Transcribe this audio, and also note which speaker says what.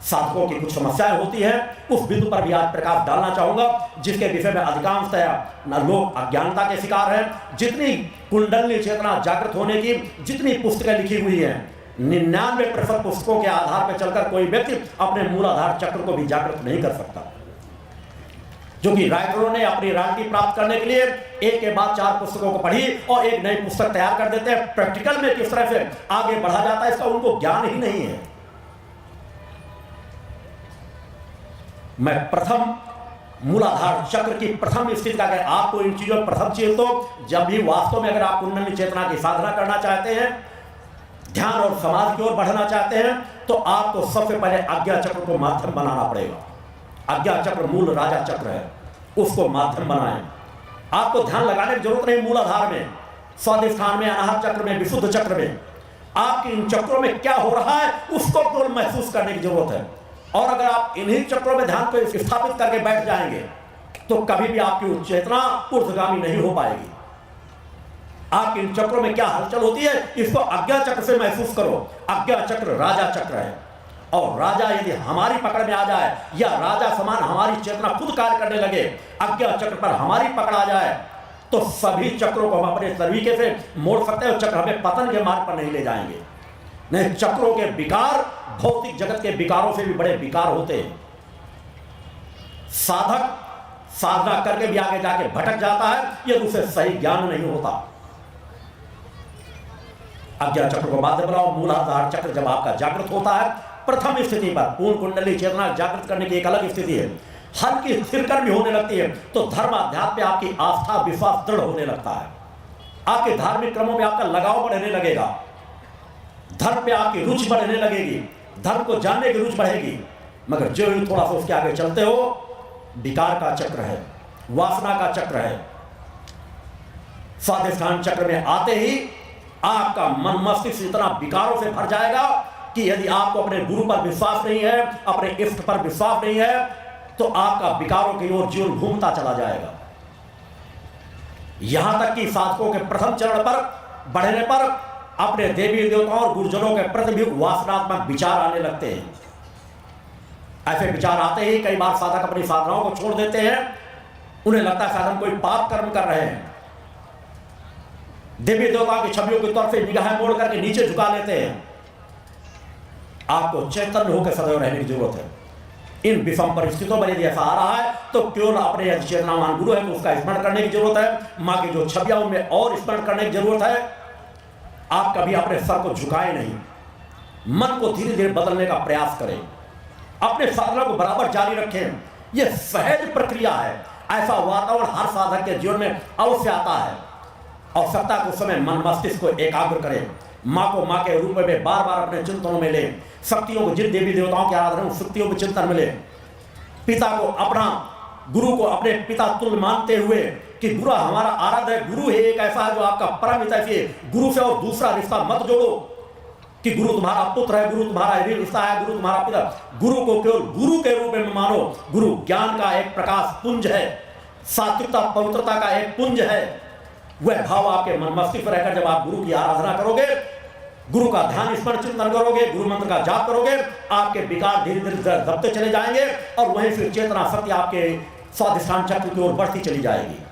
Speaker 1: साधकों की कुछ समस्याएं होती हैं, उस बिंदु पर भी आज प्रकाश डालना चाहूंगा, जिसके विषय में अधिकांशतः लोग अज्ञानता के शिकार हैं। जितनी कुंडली चेतना जागृत होने की जितनी पुस्तकें लिखी हुई हैं, 99% पुस्तकों के आधार पर चलकर कोई व्यक्ति अपने मूलाधार चक्र को भी जागृत नहीं कर सकता। जो कि राइटरों ने अपनी रॉयल्टी प्राप्त करने के लिए एक के बाद 4 पुस्तकों को पढ़ी और एक नई पुस्तक तैयार कर देते हैं। प्रैक्टिकल में किस तरह से आगे बढ़ा जाता है इसका उनको ज्ञान ही नहीं है। मैं प्रथम मूलाधार चक्र की प्रथम स्थिति का, अगर आपको इन चीजों प्रथम चीज, तो जब भी वास्तव में अगर आप कुंडली चेतना की साधना करना चाहते हैं, ध्यान और समाधि की ओर बढ़ना चाहते हैं, तो आपको सबसे पहले आज्ञा चक्र को माध्यम बनाना पड़ेगा। आज्ञा चक्र मूल राजा चक्र है, उसको माध्यम बनाएं। आपको ध्यान लगाने की जरूरत नहीं मूलाधार में, स्वाधिष्ठान में, अनाहत चक्र में, विशुद्ध चक्र में। आपके इन चक्रों में क्या हो रहा है उसको केवल महसूस करने की जरूरत है। और अगर आप इन्हीं चक्रों में ध्यान को स्थापित करके बैठ जाएंगे तो कभी भी आपकी चेतना ऊर्ध्वगामी नहीं हो पाएगी। आपके इन चक्रों में क्या हलचल होती है इसको आज्ञा चक्र से महसूस करो। आज्ञा चक्र राजा चक्र है, और राजा यदि हमारी पकड़ में आ जाए या राजा समान हमारी चेतना खुद कार्य करने लगे, आज्ञा चक्र पर हमारी पकड़ आ जाए, तो सभी चक्रों को हम अपने तरीके से मोड़ सकते हैं। चक्र हमें पतन के मार्ग पर नहीं ले जाएंगे। नहीं, चक्रों के विकार भौतिक जगत के विकारों से भी बड़े विकार होते हैं। साधक साधना करके भी आगे जाके भटक जाता है यदि उसे सही ज्ञान नहीं होता। आज्ञा चक्र को माध्यम बनाओ। मूलाधार चक्र जब आपका जागृत होता है प्रथम स्थिति पर, पूर्ण कुंडली चेतना जागृत करने की एक अलग स्थिति है, हल्की स्थिर भी होने लगती है, तो धर्म अध्यात्म पे आपकी आस्था विश्वास दृढ़ होने लगता है। आपके धार्मिक क्रमों में आपका लगाव बढ़ने लगेगा, धर्म पे आपकी रुचि बढ़ने लगेगी, धर्म को जानने की रुचि बढ़ेगी। मगर जो ही थोड़ा सा उसके आगे चलते हो, विकार का चक्र है, वासना का चक्र है। स्वाधिष्ठान चक्र में आते ही आपका मन मस्तिष्क इतना विकारों से भर जाएगा कि यदि आपको अपने गुरु पर विश्वास नहीं है, अपने इष्ट पर विश्वास नहीं है, तो आपका विकारों की ओर जीवन घूमता चला जाएगा। यहां तक कि साधकों के प्रथम चरण पर बढ़ने पर अपने देवी देवताओं और गुरुजनों के प्रति भी वासनात्मक विचार आने लगते हैं। ऐसे विचार आते ही कई बार साधक अपनी साधनाओं को छोड़ देते हैं। उन्हें लगता है शायद हम कोई पाप कर्म कर रहे हैं। देवी देवताओं की छवियों की तरफ से निगाहें मोड़ करके नीचे झुका लेते हैं। आपको चैतन्य होकर सदैव रहने की जरूरत है। इन विषम परिस्थितियों में यदि ऐसा आ रहा है तो केवल अपने चेतनावान गुरु है तो उसका स्मरण करने की जरूरत है। माँ की जो छवियां उनमें और स्मरण करने की जरूरत है। आप कभी अपने सर को झुकाए नहीं, मन को धीरे धीरे बदलने का प्रयास करें, अपने साधना को बराबर जारी रखें। यह सहज प्रक्रिया है। ऐसा वातावरण हर साधक के जीवन में अवश्य आता है। आवश्यकता के समय मन मस्तिष्क को एकाग्र करें, माँ को माँ के रूप में बार बार अपने चिंतनों में ले, शक्तियों को जिन देवी देवताओं की आराधना उन शक्तियों के चिंतन में ले, पिता को अपना गुरु को अपने पिता तुल्य मानते हुए कि गुरु हमारा आराध्य है, गुरु है एक ऐसा है जो आपका परम हित है। गुरु से और दूसरा रिश्ता मत जोड़ो कि गुरु तुम्हारा पुत्र है, गुरु तुम्हारा रिश्ता है, गुरु तुम्हारा पिता। गुरु को केवल गुरु के रूप में मानो। गुरु ज्ञान का एक प्रकाश पुंज है, सात्विकता पवित्रता का एक पुंज है। वह भाव आपके मन मस्तिष्क पर रहकर जब आप गुरु की आराधना करोगे, गुरु का ध्यान स्मरण चिंतन करोगे, गुरु मंत्र का जाप करोगे, आपके विकार धीरे धीरे दबते चले जाएंगे और वहीं फिर चेतना शक्ति आपके स्वाधिष्ठान चक्र की ओर बढ़ती चली जाएगी।